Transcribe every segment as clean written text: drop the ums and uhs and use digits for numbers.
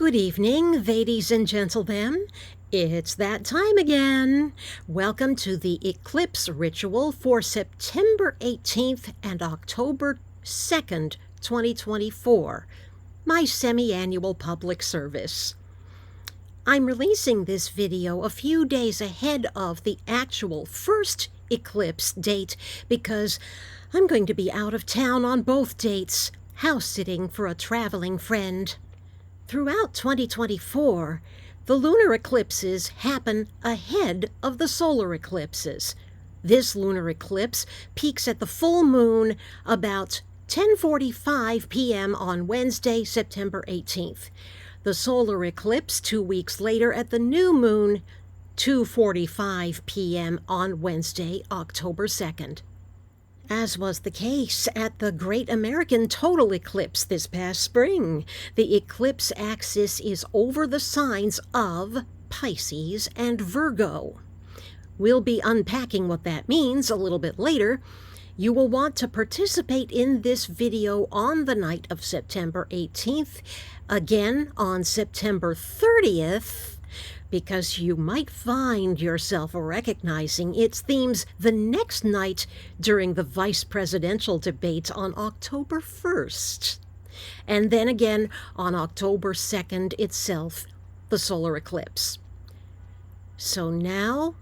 Good evening, ladies and gentlemen. It's that time again. Welcome to the Eclipse ritual for September 18th and October 2nd, 2024, my semi-annual public service. I'm releasing this video a few days ahead of the actual first eclipse date because I'm going to be out of town on both dates, house-sitting for a traveling friend. Throughout 2024, the lunar eclipses happen ahead of the solar eclipses. This lunar eclipse peaks at the full moon about 10:45 p.m. on Wednesday, September 18th. The solar eclipse 2 weeks later at the new moon, 2:45 p.m. on Wednesday, October 2nd. As was the case at the Great American Total Eclipse this past spring, the eclipse axis is over the signs of Pisces and Virgo. We'll be unpacking what that means a little bit later. You will want to participate in this video on the night of September 18th, again on September 30th, because you might find yourself recognizing its themes the next night during the vice presidential debate on October 1st. And then again on October 2nd itself, the solar eclipse. So now,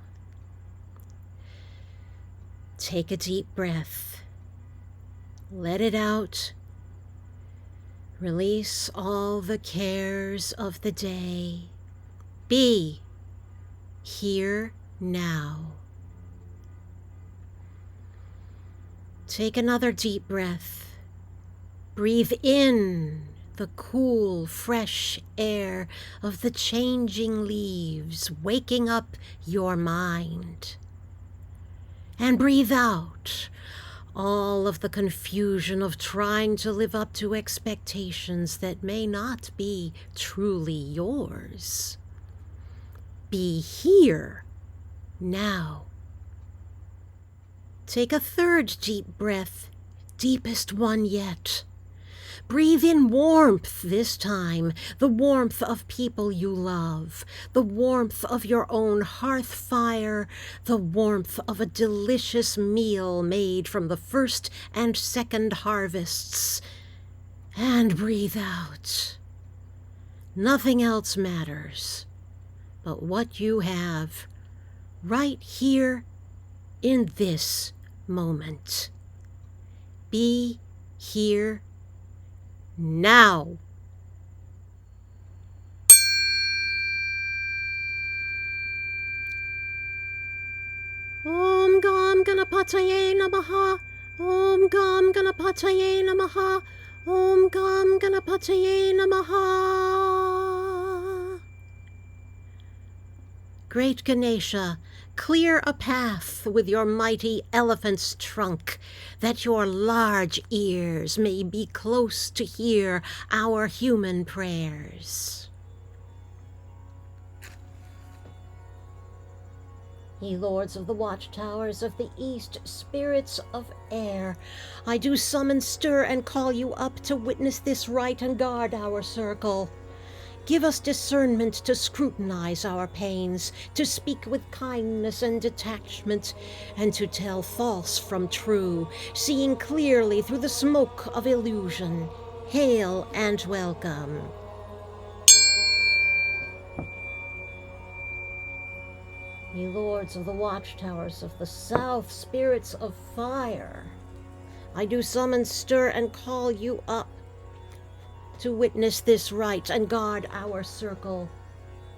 take a deep breath. Let it out. Release all the cares of the day. Be here now. Take another deep breath. Breathe in the cool, fresh air of the changing leaves, waking up your mind. And breathe out all of the confusion of trying to live up to expectations that may not be truly yours. Be here now. Take a third deep breath, deepest one yet. Breathe in warmth this time, the warmth of people you love, the warmth of your own hearth fire, the warmth of a delicious meal made from the first and second harvests. And breathe out. Nothing else matters but what you have right here in this moment. Be here now. Om Gam Ganapatayei Namaha. Om Gam Ganapatayei Namaha. Om Gam Ganapatayei Namaha. Great Ganesha, clear a path with your mighty elephant's trunk, that your large ears may be close to hear our human prayers. Ye lords of the watchtowers of the east, spirits of air, I do summon, stir, and call you up to witness this rite and guard our circle. Give us discernment to scrutinize our pains, to speak with kindness and detachment, and to tell false from true, seeing clearly through the smoke of illusion. Hail and welcome. Ye lords of the watchtowers of the south, spirits of fire, I do summon, stir, and call you up to witness this rite and guard our circle.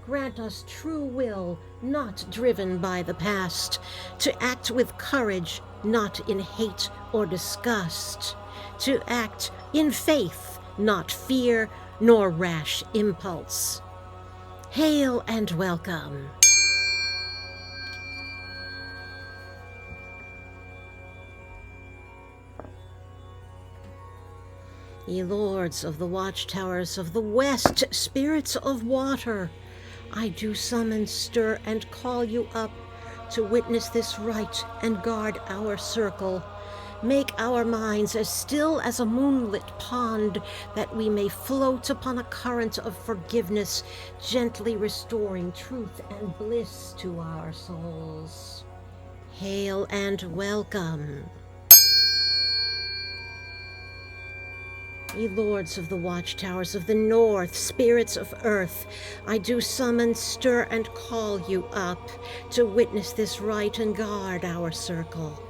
Grant us true will, not driven by the past, to act with courage, not in hate or disgust, to act in faith, not fear nor rash impulse. Hail and welcome. Ye lords of the watchtowers of the west, spirits of water, I do summon, stir, and call you up to witness this rite and guard our circle. Make our minds as still as a moonlit pond, that we may float upon a current of forgiveness, gently restoring truth and bliss to our souls. Hail and welcome. Ye lords of the watchtowers of the north, spirits of earth, I do summon, stir, and call you up to witness this rite and guard our circle.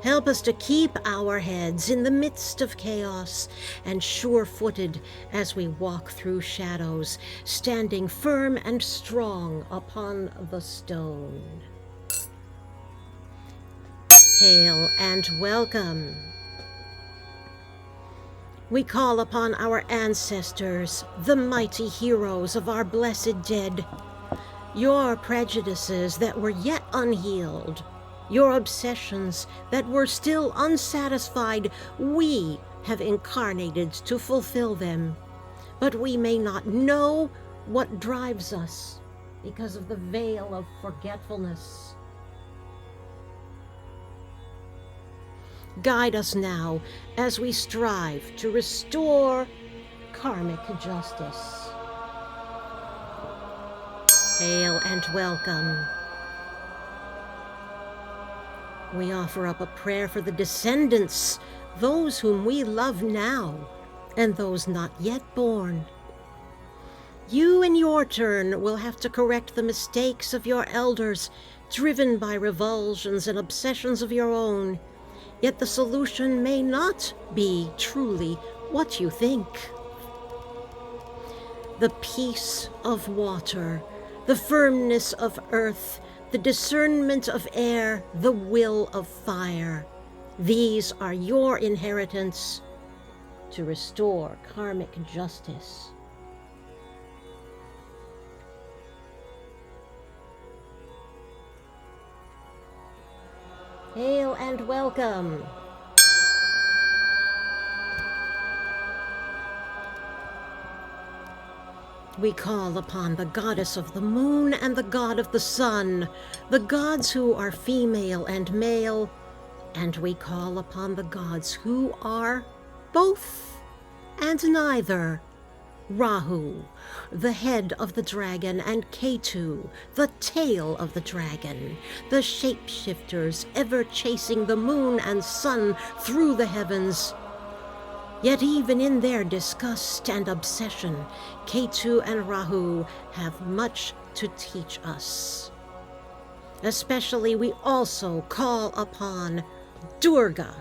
Help us to keep our heads in the midst of chaos, and sure-footed as we walk through shadows, standing firm and strong upon the stone. Hail and welcome. We call upon our ancestors, the mighty heroes of our blessed dead. Your prejudices that were yet unhealed, your obsessions that were still unsatisfied, we have incarnated to fulfill them. But we may not know what drives us because of the veil of forgetfulness. Guide us now as we strive to restore karmic justice. Hail and welcome. We offer up a prayer for the descendants, those whom we love now, and those not yet born. You in your turn will have to correct the mistakes of your elders, driven by revulsions and obsessions of your own. Yet the solution may not be truly what you think. The peace of water, the firmness of earth, the discernment of air, the will of fire. These are your inheritance to restore karmic justice. Hail and welcome. We call upon the goddess of the moon and the god of the sun, the gods who are female and male, and we call upon the gods who are both and neither. Rahu, the head of the dragon, and Ketu, the tail of the dragon, the shapeshifters ever chasing the moon and sun through the heavens. Yet even in their disgust and obsession, Ketu and Rahu have much to teach us. Especially we also call upon Durga,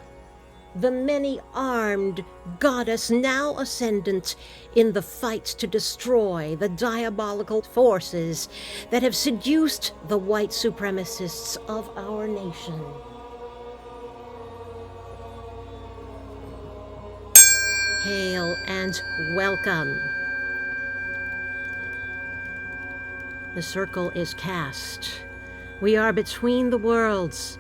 the many-armed goddess now ascendant in the fight to destroy the diabolical forces that have seduced the white supremacists of our nation. Hail and welcome. The circle is cast. We are between the worlds,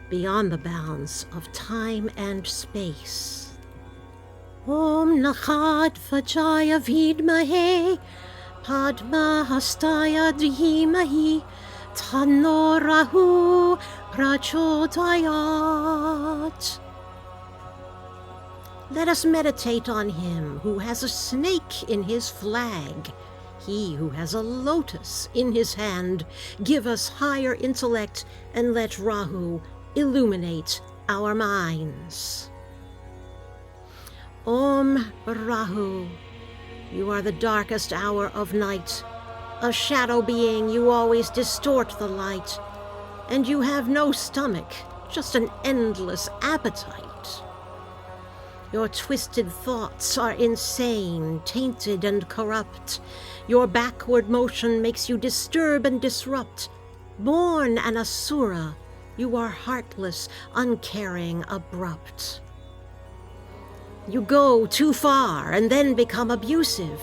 beyond the bounds of time and space. Om Nakhad vajaaya vidmahe, Padma Hastaaya Dhiimahi, Rahu prachodayat. Let us meditate on him who has a snake in his flag, he who has a lotus in his hand. Give us higher intellect and let Rahu illuminate our minds. Om Rahu, you are the darkest hour of night. A shadow being, you always distort the light. And you have no stomach, just an endless appetite. Your twisted thoughts are insane, tainted and corrupt. Your backward motion makes you disturb and disrupt. Born an asura, you are heartless, uncaring, abrupt. You go too far and then become abusive.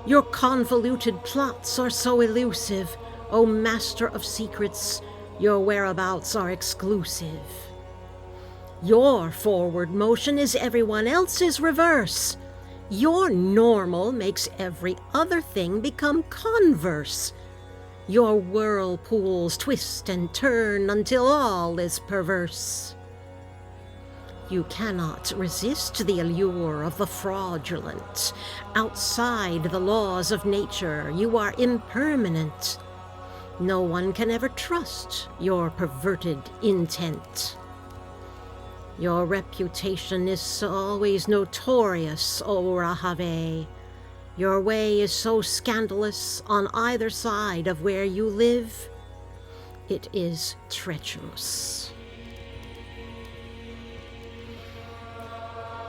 Your convoluted plots are so elusive. O master of secrets, your whereabouts are exclusive. Your forward motion is everyone else's reverse. Your normal makes every other thing become converse. Your whirlpools twist and turn until all is perverse. You cannot resist the allure of the fraudulent. Outside the laws of nature, you are impermanent. No one can ever trust your perverted intent. Your reputation is always notorious, O Rahave. Your way is so scandalous on either side of where you live. It is treacherous.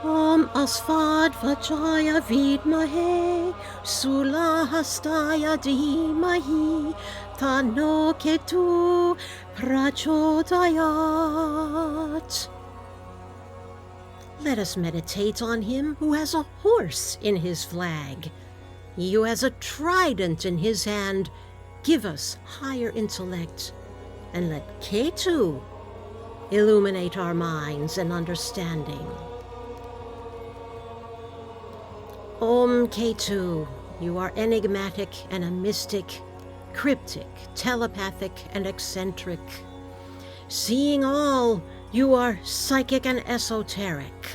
Om Asvad Vajaaya vidmahe, Sula Hastaaya Dhiimahi, Tano Ketu prachodayat. Let us meditate on him who has a horse in his flag. He who has a trident in his hand, give us higher intellect, and let Ketu illuminate our minds and understanding. Om Ketu, you are enigmatic and a mystic, cryptic, telepathic, and eccentric. Seeing all, you are psychic and esoteric.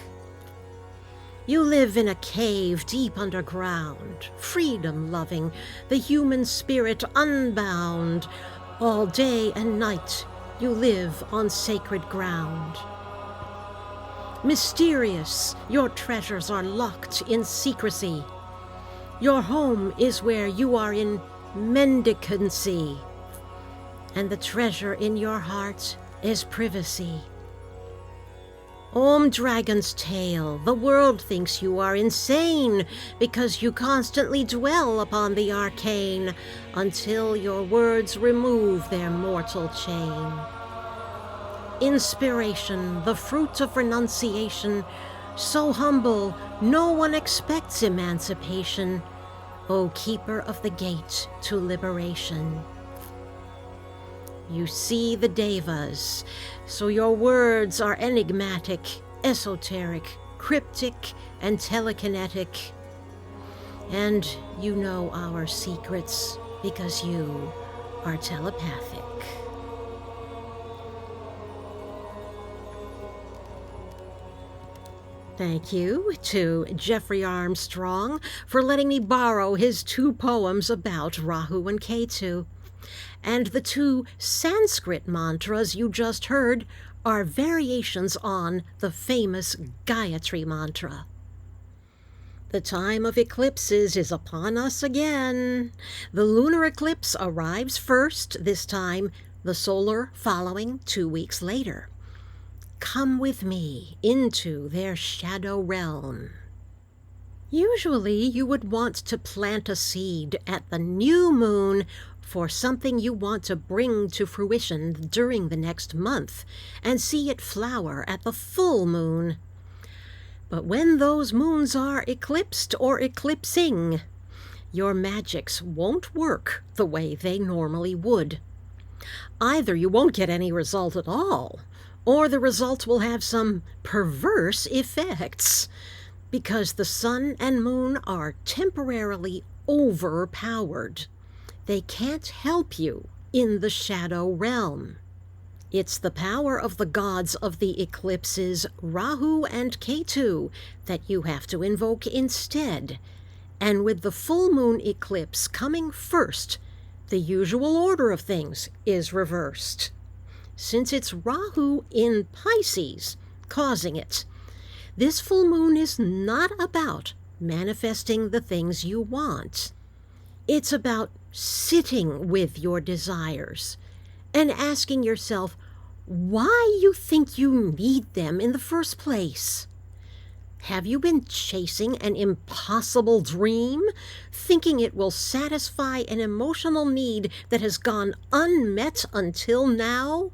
You live in a cave deep underground, freedom-loving, the human spirit unbound. All day and night you live on sacred ground. Mysterious, your treasures are locked in secrecy. Your home is where you are in mendicancy, and the treasure in your heart is privacy. Om Dragon's Tail, the world thinks you are insane because you constantly dwell upon the arcane until your words remove their mortal chain. Inspiration, the fruit of renunciation, so humble, no one expects emancipation. O keeper of the gate to liberation. You see the devas, so your words are enigmatic, esoteric, cryptic, and telekinetic. And you know our secrets because you are telepathic. Thank you to Jeffrey Armstrong for letting me borrow his 2 poems about Rahu and Ketu. And the 2 Sanskrit mantras you just heard are variations on the famous Gayatri mantra. The time of eclipses is upon us again. The lunar eclipse arrives first this time, the solar following 2 weeks later. Come with me into their shadow realm. Usually you would want to plant a seed at the new moon for something you want to bring to fruition during the next month and see it flower at the full moon. But when those moons are eclipsed or eclipsing, your magics won't work the way they normally would. Either you won't get any result at all, or the result will have some perverse effects, because the sun and moon are temporarily overpowered. They can't help you in the shadow realm. It's the power of the gods of the eclipses, Rahu and Ketu, that you have to invoke instead. And with the full moon eclipse coming first, the usual order of things is reversed. Since it's Rahu in Pisces causing it, this full moon is not about manifesting the things you want. It's about sitting with your desires and asking yourself why you think you need them in the first place. Have you been chasing an impossible dream, thinking it will satisfy an emotional need that has gone unmet until now?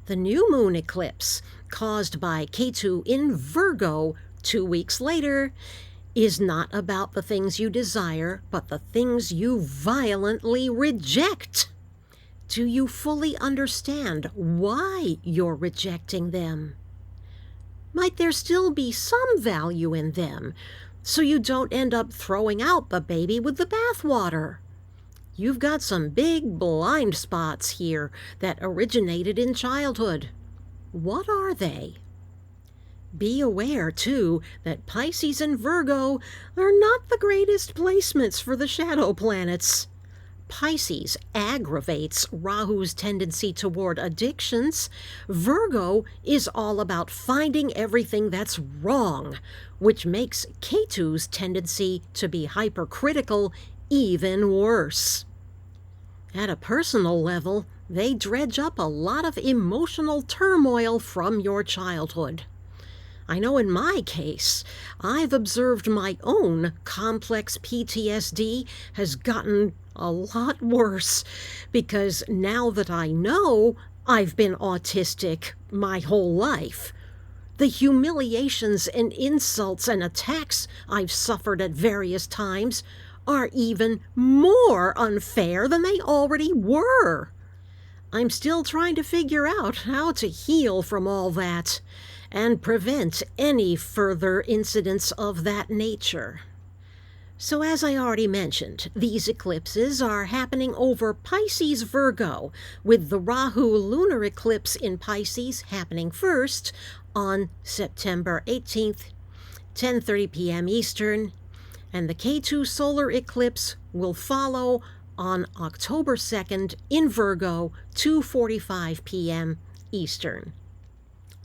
The new moon eclipse, caused by Ketu in Virgo 2 weeks later, is not about the things you desire, but the things you violently reject. Do you fully understand why you're rejecting them? Might there still be some value in them, so you don't end up throwing out the baby with the bathwater? You've got some big blind spots here that originated in childhood. What are they? Be aware, too, that Pisces and Virgo are not the greatest placements for the shadow planets. Pisces aggravates Rahu's tendency toward addictions. Virgo is all about finding everything that's wrong, which makes Ketu's tendency to be hypercritical even worse. At a personal level, they dredge up a lot of emotional turmoil from your childhood. I know in my case, I've observed my own complex PTSD has gotten a lot worse because now that I know I've been autistic my whole life, the humiliations and insults and attacks I've suffered at various times are even more unfair than they already were. I'm still trying to figure out how to heal from all that and prevent any further incidents of that nature. So as I already mentioned, these eclipses are happening over Pisces Virgo, with the Rahu lunar eclipse in Pisces happening first on September 18th, 10:30 p.m. Eastern, and the Ketu solar eclipse will follow on October 2nd in Virgo, 2:45 p.m. Eastern.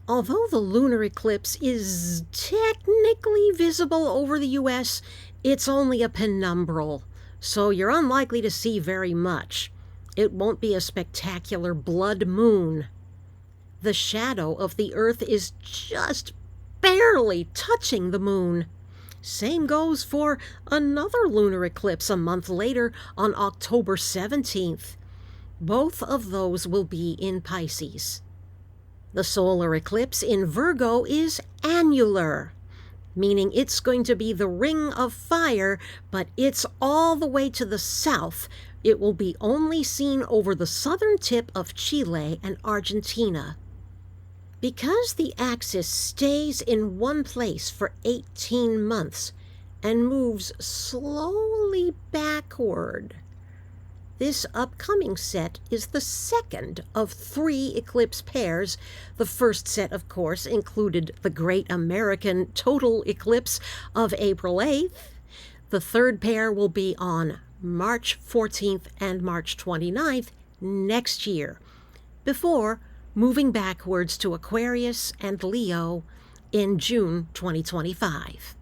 Although the lunar eclipse is technically visible over the U.S., it's only a penumbral, so you're unlikely to see very much. It won't be a spectacular blood moon. The shadow of the Earth is just barely touching the moon. Same goes for another lunar eclipse a month later on October 17th. Both of those will be in Pisces. The solar eclipse in Virgo is annular, meaning it's going to be the ring of fire, but it's all the way to the south. It will be only seen over the southern tip of Chile and Argentina. Because the axis stays in one place for 18 months and moves slowly backward, this upcoming set is the second of 3 eclipse pairs. The first set, of course, included the Great American Total Eclipse of April 8th. The third pair will be on March 14th and March 29th next year, before moving backwards to Aquarius and Leo in June 2025.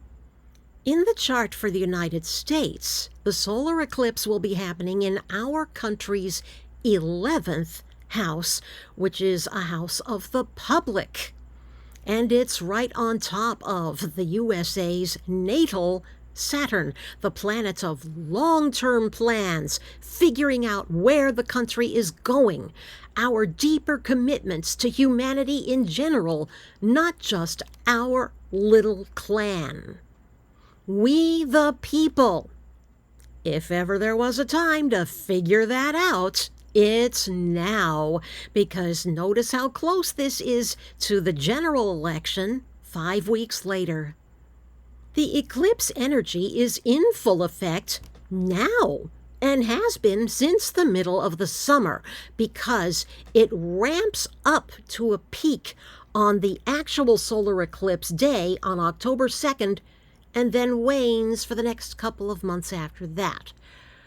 In the chart for the United States, the solar eclipse will be happening in our country's 11th house, which is a house of the public. And it's right on top of the USA's natal Saturn, the planet of long-term plans, figuring out where the country is going, our deeper commitments to humanity in general, not just our little clan. We the people. If ever there was a time to figure that out, it's now, because notice how close this is to the general election 5 weeks later. The eclipse energy is in full effect now and has been since the middle of the summer because it ramps up to a peak on the actual solar eclipse day on October 2nd and then wanes for the next couple of months after that.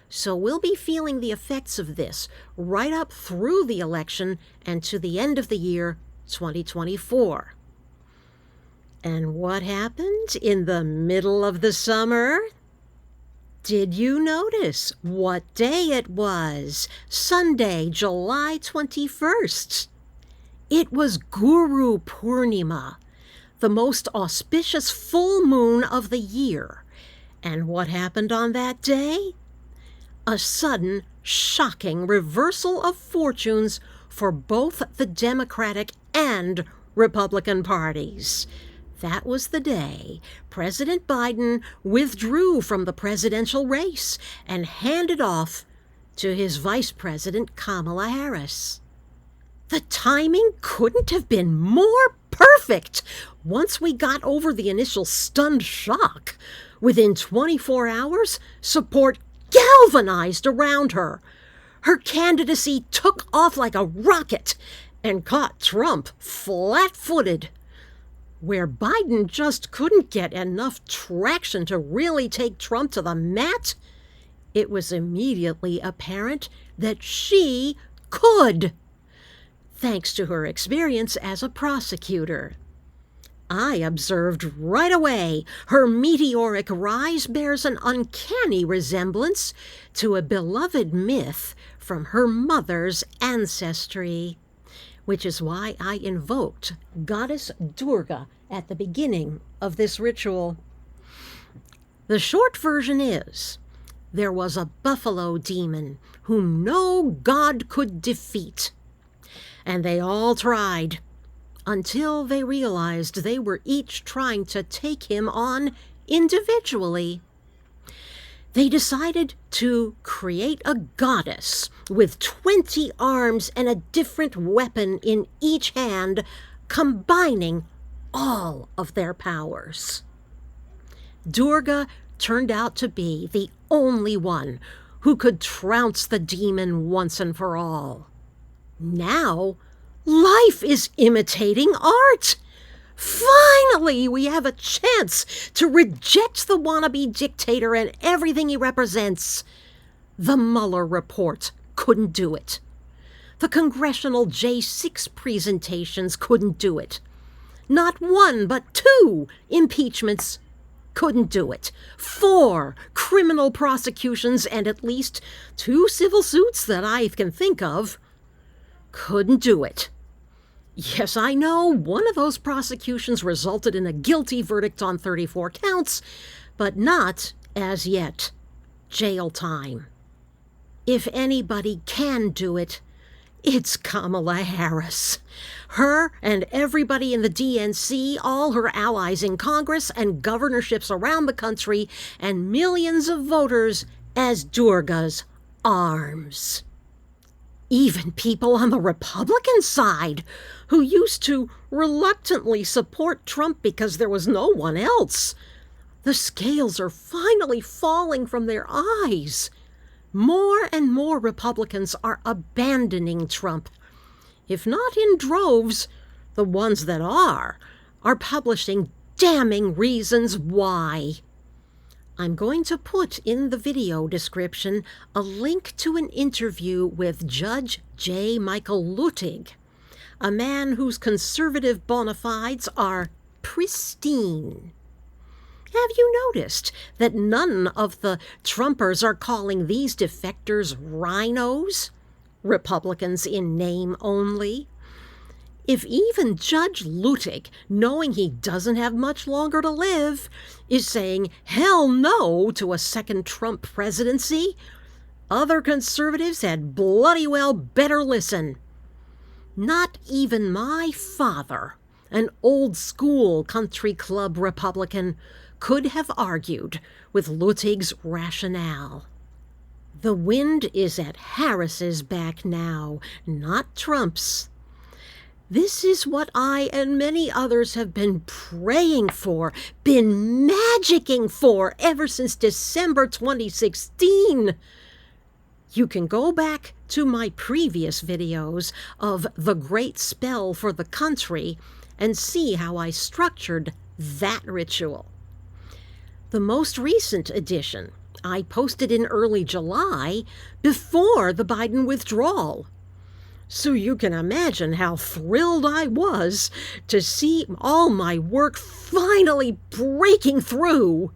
So we'll be feeling the effects of this right up through the election and to the end of the year 2024. And what happened in the middle of the summer? Did you notice what day it was? Sunday, July 21st. It was Guru Purnima, the most auspicious full moon of the year. And what happened on that day? A sudden, shocking reversal of fortunes for both the Democratic and Republican parties. That was the day President Biden withdrew from the presidential race and handed off to his Vice President Kamala Harris. The timing couldn't have been more perfect. Once we got over the initial stunned shock, within 24 hours, support galvanized around her. Her candidacy took off like a rocket and caught Trump flat-footed. where Biden just couldn't get enough traction to really take Trump to the mat, it was immediately apparent that she could, thanks to her experience as a prosecutor. I observed right away her meteoric rise bears an uncanny resemblance to a beloved myth from her mother's ancestry, which is why I invoked Goddess Durga at the beginning of this ritual. The short version is, there was a buffalo demon whom no god could defeat, and they all tried, until they realized they were each trying to take him on individually. They decided to create a goddess with 20 arms and a different weapon in each hand, combining all of their powers. Durga turned out to be the only one who could trounce the demon once and for all. Now, life is imitating art. Finally, we have a chance to reject the wannabe dictator and everything he represents. The Mueller report couldn't do it. The congressional J6 presentations couldn't do it. Not one, but 2 impeachments couldn't do it. 4 criminal prosecutions and at least 2 civil suits that I can think of couldn't do it. Yes, I know, one of those prosecutions resulted in a guilty verdict on 34 counts, but not, as yet, jail time. If anybody can do it, it's Kamala Harris. Her and everybody in the DNC, all her allies in Congress and governorships around the country, and millions of voters as Durga's arms. Even people on the Republican side, who used to reluctantly support Trump because there was no one else. The scales are finally falling from their eyes. More and more Republicans are abandoning Trump. If not in droves, the ones that are publishing damning reasons why. I'm going to put in the video description a link to an interview with Judge Michael Luttig, a man whose conservative bona fides are pristine. Have you noticed that none of the Trumpers are calling these defectors rhinos? Republicans in name only. If even Judge Luttig, knowing he doesn't have much longer to live, is saying hell no to a second Trump presidency, other conservatives had bloody well better listen. Not even my father, an old-school country club Republican, could have argued with Luttig's rationale. The wind is at Harris's back now, not Trump's. This is what I and many others have been praying for, been magicking for ever since December 2016. You can go back to my previous videos of the great spell for the country and see how I structured that ritual. The most recent edition I posted in early July before the Biden withdrawal. So you can imagine how thrilled I was to see all my work finally breaking through.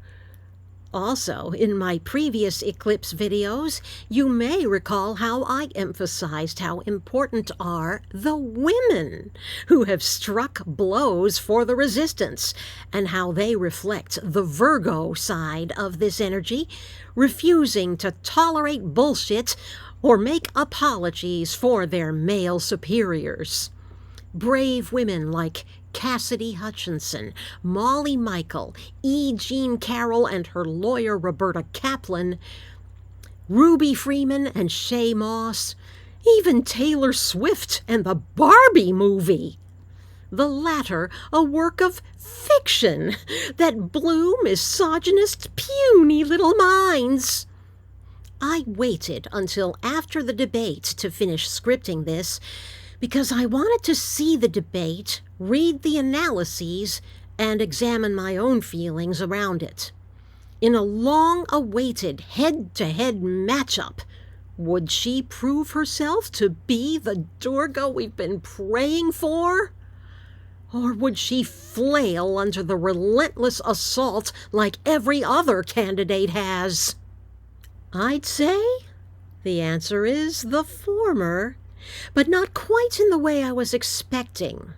Also, in my previous Eclipse videos, you may recall how I emphasized how important are the women who have struck blows for the resistance, and how they reflect the Virgo side of this energy, refusing to tolerate bullshit or make apologies for their male superiors. Brave women like Cassidy Hutchinson, Molly Michael, E. Jean Carroll and her lawyer Roberta Kaplan, Ruby Freeman and Shay Moss, even Taylor Swift and the Barbie movie. The latter a work of fiction that blew misogynist, puny little minds. I waited until after the debate to finish scripting this because I wanted to see the debate read the analyses, and examine my own feelings around it. In a long-awaited head-to-head matchup, would she prove herself to be the Durga we've been praying for? Or would she flail under the relentless assault like every other candidate has? I'd say the answer is the former, but not quite in the way I was expecting.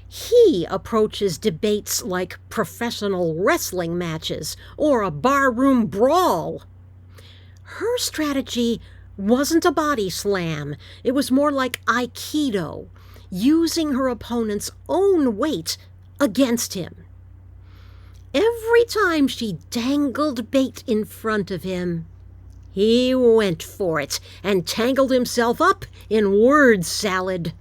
He approaches debates like professional wrestling matches or a barroom brawl. Her strategy wasn't a body slam. It was more like Aikido, using her opponent's own weight against him. Every time she dangled bait in front of him, he went for it and tangled himself up in word salad.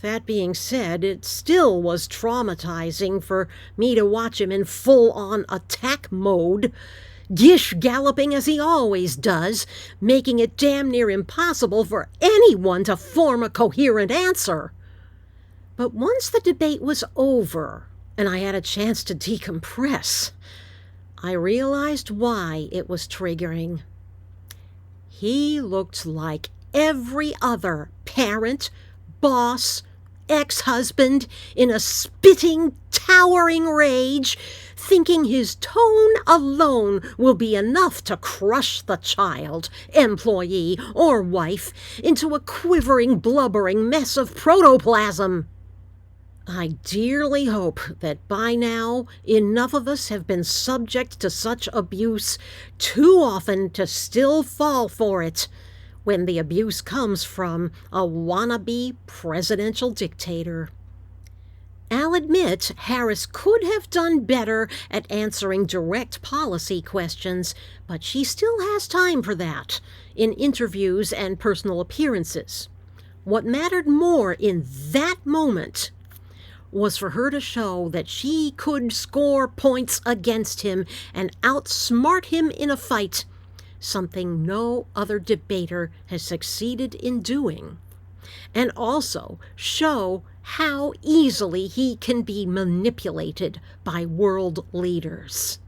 That being said, it still was traumatizing for me to watch him in full-on attack mode, gish galloping as he always does, making it damn near impossible for anyone to form a coherent answer. But once the debate was over and I had a chance to decompress, I realized why it was triggering. He looked like every other parent, boss, ex-husband in a spitting, towering rage, thinking his tone alone will be enough to crush the child, employee, or wife into a quivering, blubbering mess of protoplasm. I dearly hope that by now enough of us have been subject to such abuse too often to still fall for it when the abuse comes from a wannabe presidential dictator. I'll admit Harris could have done better at answering direct policy questions, but she still has time for that in interviews and personal appearances. What mattered more in that moment was for her to show that she could score points against him and outsmart him in a fight, something no other debater has succeeded in doing, and also show how easily he can be manipulated by world leaders.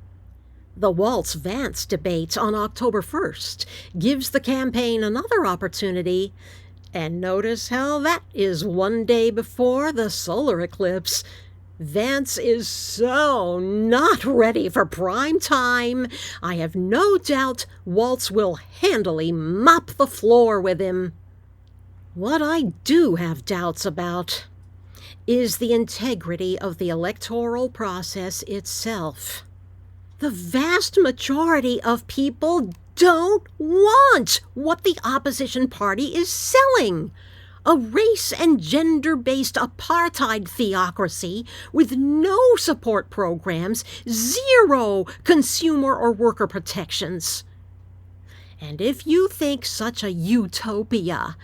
The Waltz-Vance debate on October 1st gives the campaign another opportunity. And notice how that is one day before the solar eclipse. Vance is so not ready for prime time. I have no doubt Waltz will handily mop the floor with him. What I do have doubts about is the integrity of the electoral process itself. The vast majority of people don't want what the opposition party is selling. A race and gender-based apartheid theocracy with no support programs, zero consumer or worker protections. And if you think such a utopia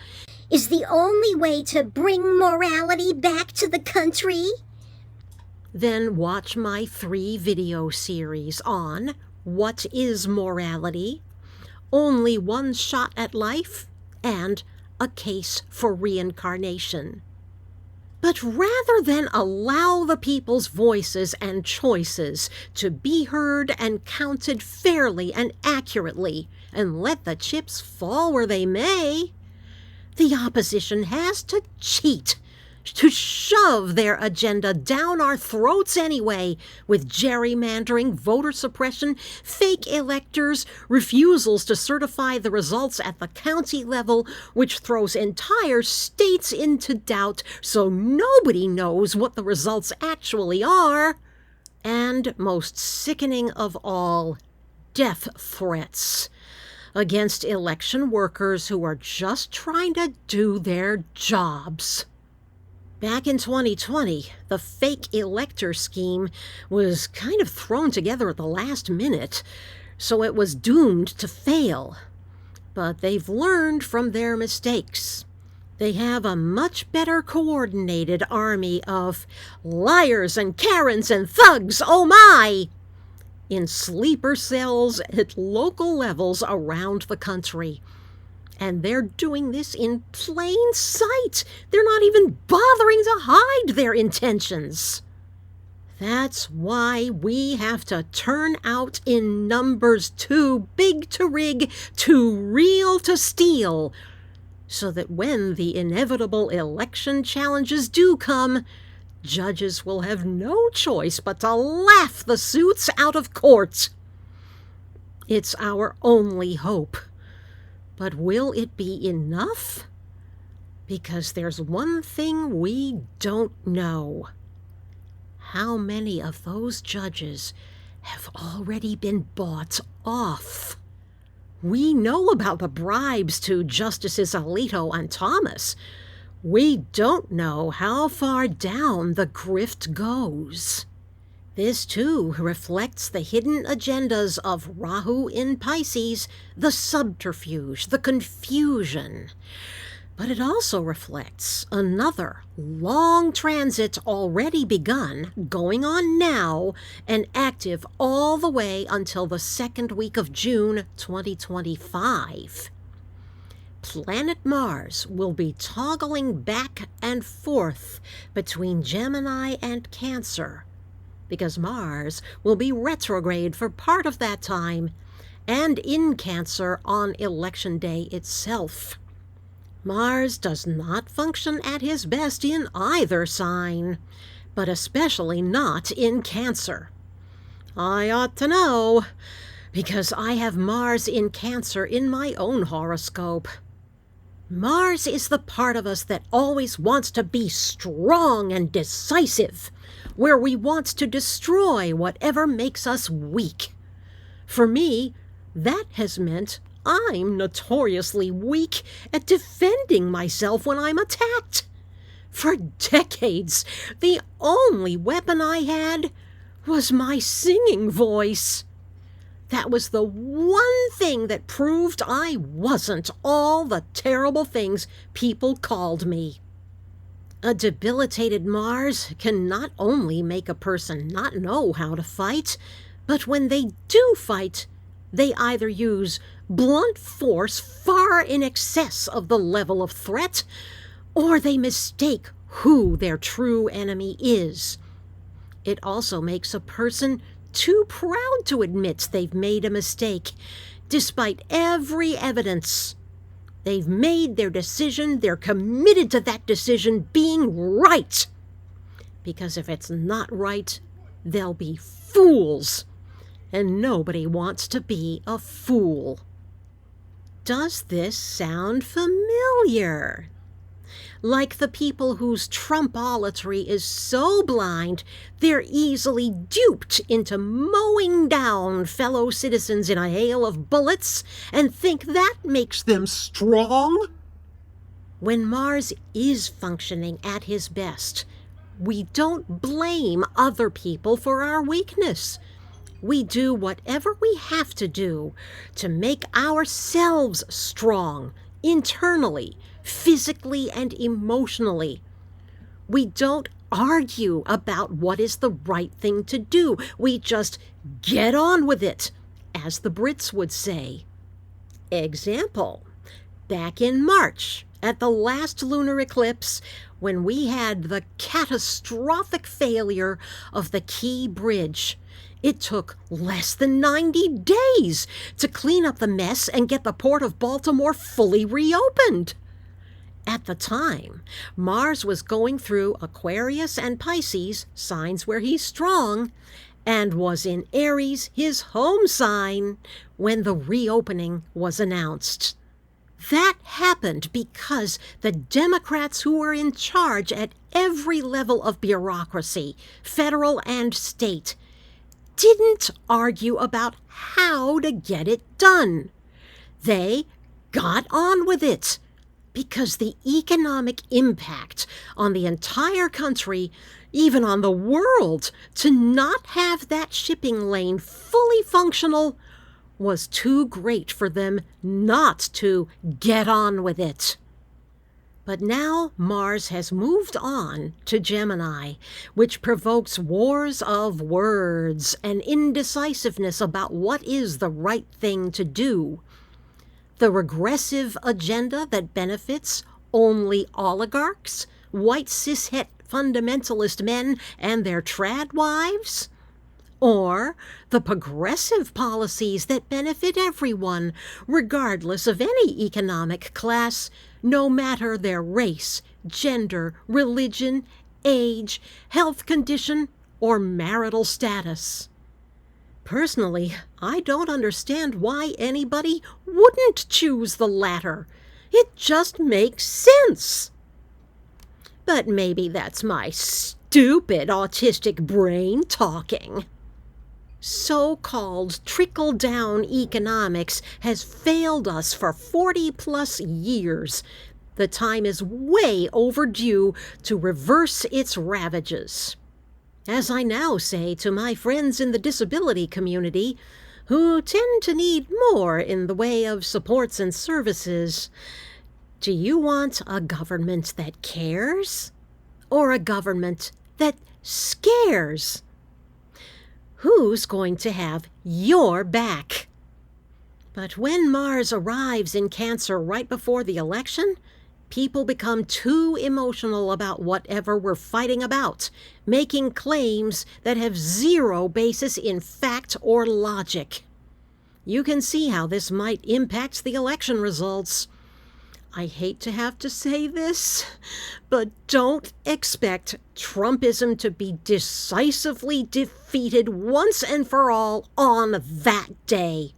is the only way to bring morality back to the country, then watch my 3 video series on What is Morality, Only One Shot at Life, and A Case for Reincarnation. But rather than allow the people's voices and choices to be heard and counted fairly and accurately, and let the chips fall where they may, the opposition has to cheat, to shove their agenda down our throats anyway, with gerrymandering, voter suppression, fake electors, refusals to certify the results at the county level, which throws entire states into doubt so nobody knows what the results actually are, and, most sickening of all, death threats against election workers who are just trying to do their jobs. Back in 2020, the fake elector scheme was kind of thrown together at the last minute, so it was doomed to fail. But they've learned from their mistakes. They have a much better coordinated army of liars and Karens and thugs, oh my, in sleeper cells at local levels around the country. And they're doing this in plain sight. They're not even bothering to hide their intentions. That's why we have to turn out in numbers too big to rig, too real to steal, so that when the inevitable election challenges do come, judges will have no choice but to laugh the suits out of court. It's our only hope. But will it be enough? Because there's one thing we don't know. How many of those judges have already been bought off? We know about the bribes to Justices Alito and Thomas. We don't know how far down the grift goes. This, too, reflects the hidden agendas of Rahu in Pisces, the subterfuge, the confusion. But it also reflects another long transit already begun, going on now, and active all the way until the second week of June 2025. Planet Mars will be toggling back and forth between Gemini and Cancer, because Mars will be retrograde for part of that time, and in Cancer on Election Day itself. Mars does not function at his best in either sign, but especially not in Cancer. I ought to know, because I have Mars in Cancer in my own horoscope. Mars is the part of us that always wants to be strong and decisive, where we want to destroy whatever makes us weak. For me, that has meant I'm notoriously weak at defending myself when I'm attacked. For decades, the only weapon I had was my singing voice. That was the one thing that proved I wasn't all the terrible things people called me. A debilitated Mars can not only make a person not know how to fight, but when they do fight, they either use blunt force far in excess of the level of threat, or they mistake who their true enemy is. It also makes a person too proud to admit they've made a mistake, despite every evidence. They've made their decision, they're committed to that decision being right. Because if it's not right, they'll be fools. And nobody wants to be a fool. Does this sound familiar? Like the people whose Trumpolatry is so blind, they're easily duped into mowing down fellow citizens in a hail of bullets and think that makes them strong? When Mars is functioning at his best, we don't blame other people for our weakness. We do whatever we have to do to make ourselves strong, internally, physically and emotionally. We don't argue about what is the right thing to do. We just get on with it, as the Brits would say. Example, back in March, at the last lunar eclipse, when we had the catastrophic failure of the Key Bridge, it took less than 90 days to clean up the mess and get the port of Baltimore fully reopened. At the time, Mars was going through Aquarius and Pisces, signs where he's strong, and was in Aries, his home sign, when the reopening was announced. That happened because the Democrats who were in charge at every level of bureaucracy, federal and state, didn't argue about how to get it done. They got on with it because the economic impact on the entire country, even on the world, to not have that shipping lane fully functional was too great for them not to get on with it. But now Mars has moved on to Gemini, which provokes wars of words and indecisiveness about what is the right thing to do. The regressive agenda that benefits only oligarchs, white cishet fundamentalist men and their trad wives? Or the progressive policies that benefit everyone, regardless of any economic class, no matter their race, gender, religion, age, health condition, or marital status? Personally, I don't understand why anybody wouldn't choose the latter. It just makes sense. But maybe that's my stupid autistic brain talking. So-called trickle-down economics has failed us for 40-plus years. The time is way overdue to reverse its ravages. As I now say to my friends in the disability community, who tend to need more in the way of supports and services, do you want a government that cares? Or a government that scares? Who's going to have your back? But when Mars arrives in Cancer right before the election, people become too emotional about whatever we're fighting about, making claims that have zero basis in fact or logic. You can see how this might impact the election results. I hate to have to say this, but don't expect Trumpism to be decisively defeated once and for all on that day.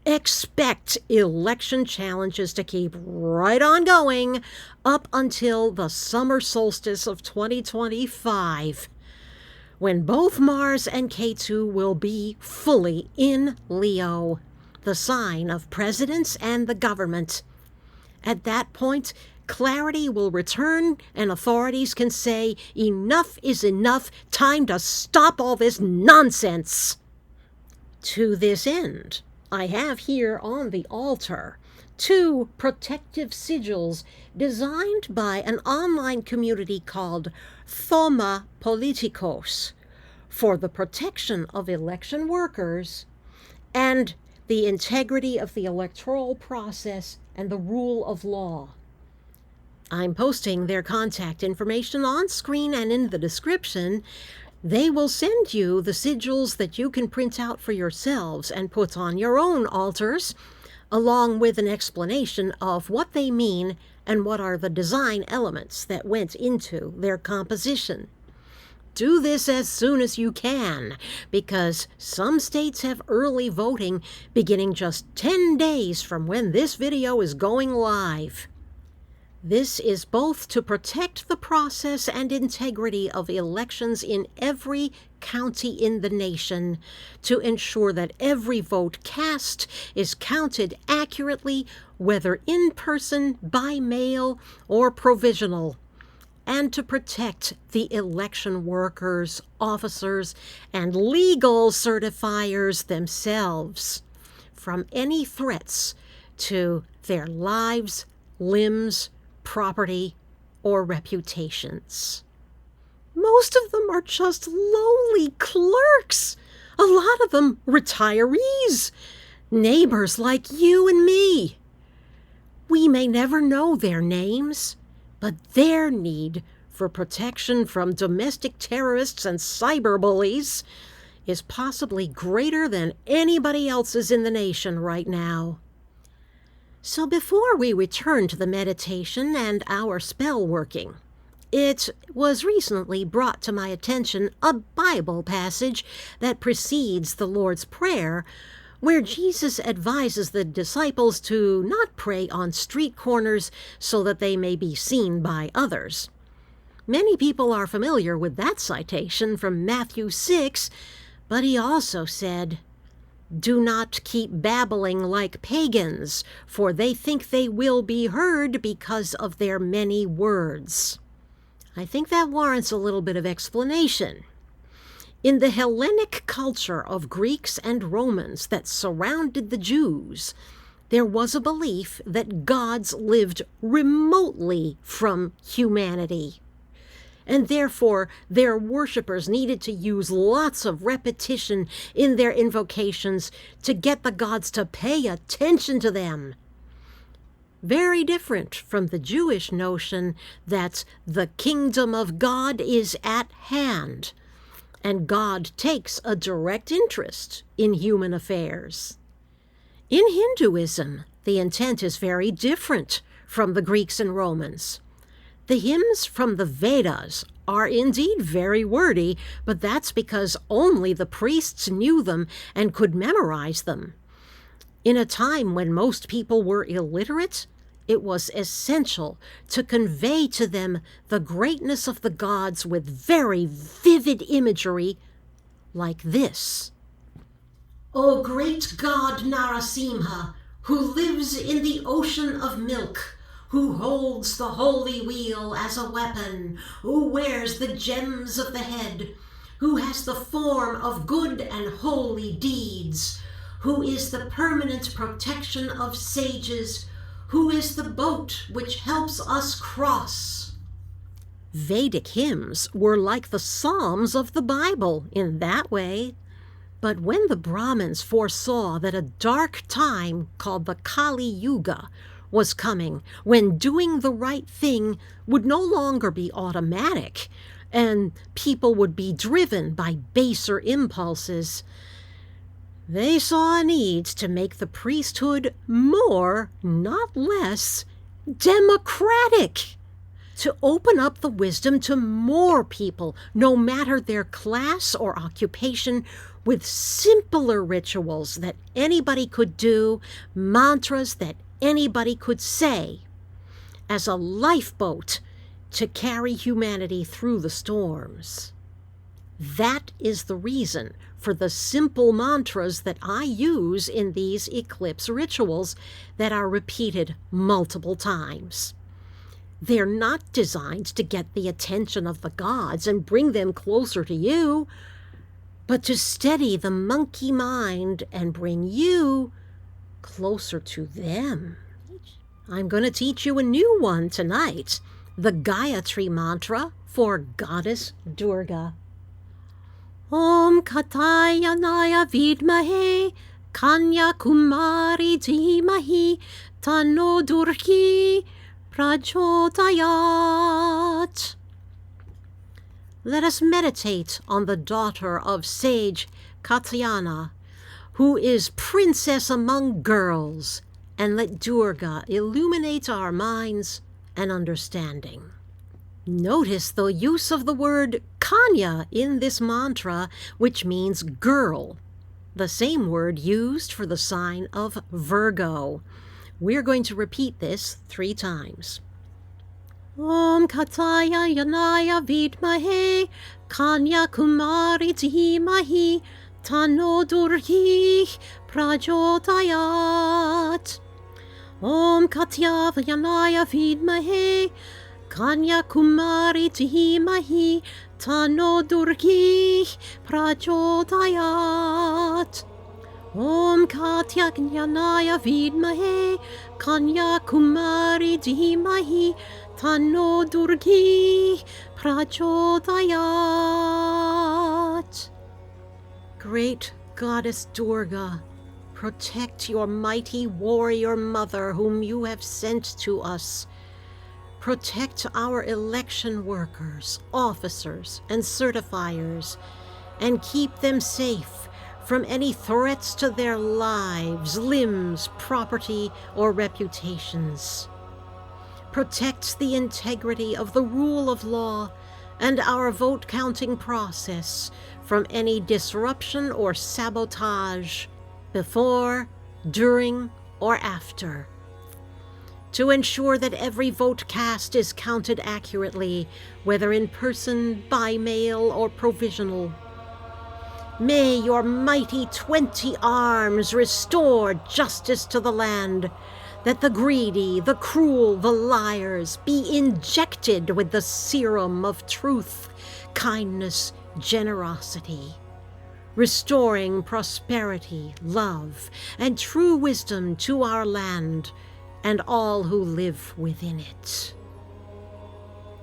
Expect election challenges to keep right on going up until the summer solstice of 2025, when both Mars and Ketu will be fully in Leo, the sign of presidents and the government. At that point, clarity will return and authorities can say, enough is enough, time to stop all this nonsense. To this end, I have here on the altar 2 protective sigils designed by an online community called Thaumapolitikos for the protection of election workers and the integrity of the electoral process and the rule of law. I'm posting their contact information on screen and in the description. They will send you the sigils that you can print out for yourselves and put on your own altars, along with an explanation of what they mean and what are the design elements that went into their composition. Do this as soon as you can, because some states have early voting beginning just 10 days from when this video is going live. This is both to protect the process and integrity of elections in every county in the nation, to ensure that every vote cast is counted accurately, whether in person, by mail, or provisional, and to protect the election workers, officers, and legal certifiers themselves from any threats to their lives, limbs, property, or reputations. Most of them are just lowly clerks, a lot of them retirees, neighbors like you and me. We may never know their names, but their need for protection from domestic terrorists and cyberbullies is possibly greater than anybody else's in the nation right now. So before we return to the meditation and our spell working, it was recently brought to my attention a Bible passage that precedes the Lord's Prayer, where Jesus advises the disciples to not pray on street corners so that they may be seen by others. Many people are familiar with that citation from Matthew 6, but he also said, "Do not keep babbling like pagans, for they think they will be heard because of their many words." I think that warrants a little bit of explanation. In the Hellenic culture of Greeks and Romans that surrounded the Jews, there was a belief that gods lived remotely from humanity. and therefore their worshippers needed to use lots of repetition in their invocations to get the gods to pay attention to them. Very different from the Jewish notion that the kingdom of God is at hand, and God takes a direct interest in human affairs. In Hinduism, the intent is very different from the Greeks and Romans. The hymns from the Vedas are indeed very wordy, but that's because only the priests knew them and could memorize them. In a time when most people were illiterate, it was essential to convey to them the greatness of the gods with very vivid imagery like this. O great god Narasimha, who lives in the ocean of milk, who holds the holy wheel as a weapon, who wears the gems of the head, who has the form of good and holy deeds, who is the permanent protection of sages, who is the boat which helps us cross. Vedic hymns were like the Psalms of the Bible in that way. But when the Brahmins foresaw that a dark time called the Kali Yuga was coming, when doing the right thing would no longer be automatic, and people would be driven by baser impulses, they saw a need to make the priesthood more, not less, democratic, to open up the wisdom to more people, no matter their class or occupation, with simpler rituals that anybody could do, mantras that anybody could say, as a lifeboat to carry humanity through the storms. That is the reason for the simple mantras that I use in these eclipse rituals that are repeated multiple times. They're not designed to get the attention of the gods and bring them closer to you, but to steady the monkey mind and bring you closer to them. I'm going to teach you a new one tonight, the Gayatri mantra for Goddess Durga. Om Katyayaya vidmahe Kanyakumari Dhiimahi Tanno Durgi prachodayat. Let us meditate on the daughter of sage Katyayana, who is princess among girls, and let Durga illuminate our minds and understanding. Notice the use of the word Kanya in this mantra, which means girl, the same word used for the sign of Virgo. We're going to repeat this 3 times. Om Katyayaya vidmahe Kanyakumari Dhiimahi Tanno Durgi prachodayat. Om Katyayaya vidmahe Kanyakumari Dhiimahi Tanno Durgi prachodayat. Om Katyayaya vidmahe Kanyakumari Dhiimahi Tanno Durgi prachodayat. Great Goddess Durga, protect your mighty warrior mother whom you have sent to us. Protect our election workers, officers, and certifiers, and keep them safe from any threats to their lives, limbs, property, or reputations. Protect the integrity of the rule of law and our vote-counting process from any disruption or sabotage before, during, or after. To ensure that every vote cast is counted accurately, whether in person, by mail, or provisional. May your mighty 20 arms restore justice to the land, that the greedy, the cruel, the liars be injected with the serum of truth, kindness, generosity, restoring prosperity, love, and true wisdom to our land and all who live within it.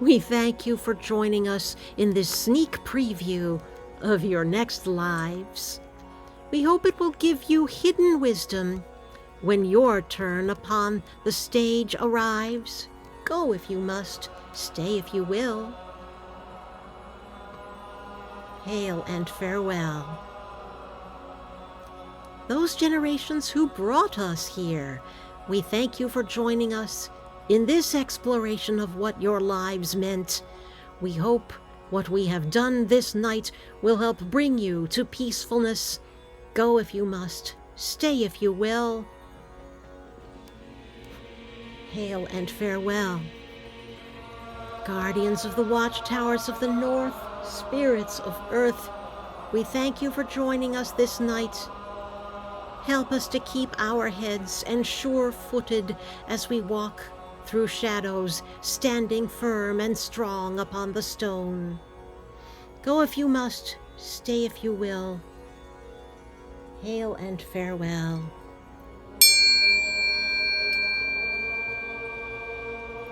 We thank you for joining us in this sneak preview of your next lives. We hope it will give you hidden wisdom when your turn upon the stage arrives. Go if you must, stay if you will. Hail and farewell. Those generations who brought us here, we thank you for joining us in this exploration of what your lives meant. We hope what we have done this night will help bring you to peacefulness. Go if you must, stay if you will. Hail and farewell. Guardians of the watchtowers of the north, spirits of earth, we thank you for joining us this night. Help us to keep our heads and sure-footed as we walk through shadows, standing firm and strong upon the stone. Go if you must, stay if you will. Hail and farewell.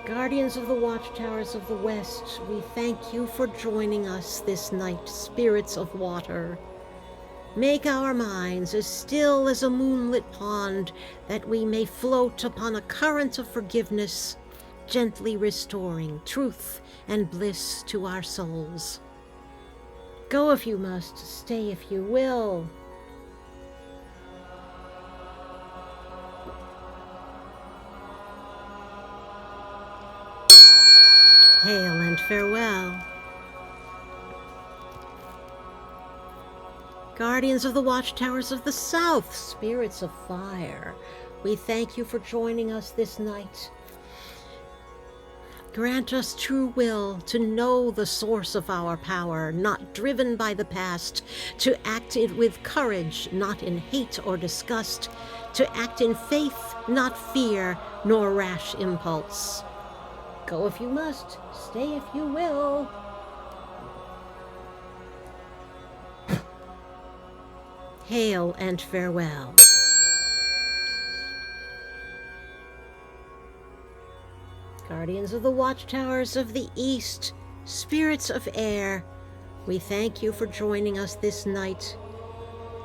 Guardians of the watchtowers of the west, we thank you for joining us this night, spirits of water. Make our minds as still as a moonlit pond, that we may float upon a current of forgiveness, gently restoring truth and bliss to our souls. Go if you must, stay if you will. Hail and farewell. Guardians of the watchtowers of the south, spirits of fire, we thank you for joining us this night. Grant us true will to know the source of our power, not driven by the past, to act it with courage, not in hate or disgust, to act in faith, not fear, nor rash impulse. Go if you must, stay if you will. Hail and farewell. Guardians of the watchtowers of the east, spirits of air, we thank you for joining us this night.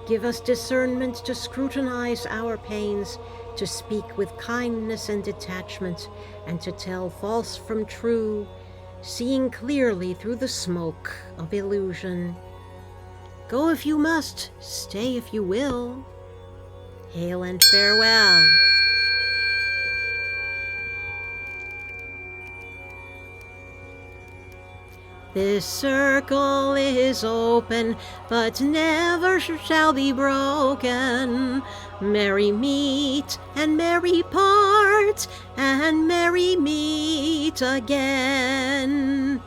Give us discernment to scrutinize our pains, to speak with kindness and detachment, and to tell false from true, seeing clearly through the smoke of illusion. Go if you must, stay if you will. Hail and farewell. This circle is open, but never shall be broken. Merry meet and merry part, and merry meet again.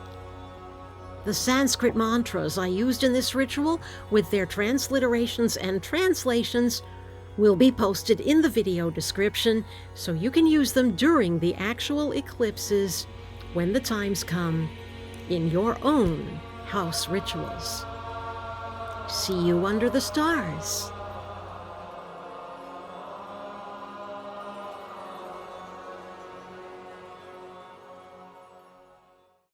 The Sanskrit mantras I used in this ritual, with their transliterations and translations, will be posted in the video description, so you can use them during the actual eclipses when the times come, in your own house rituals. See you under the stars.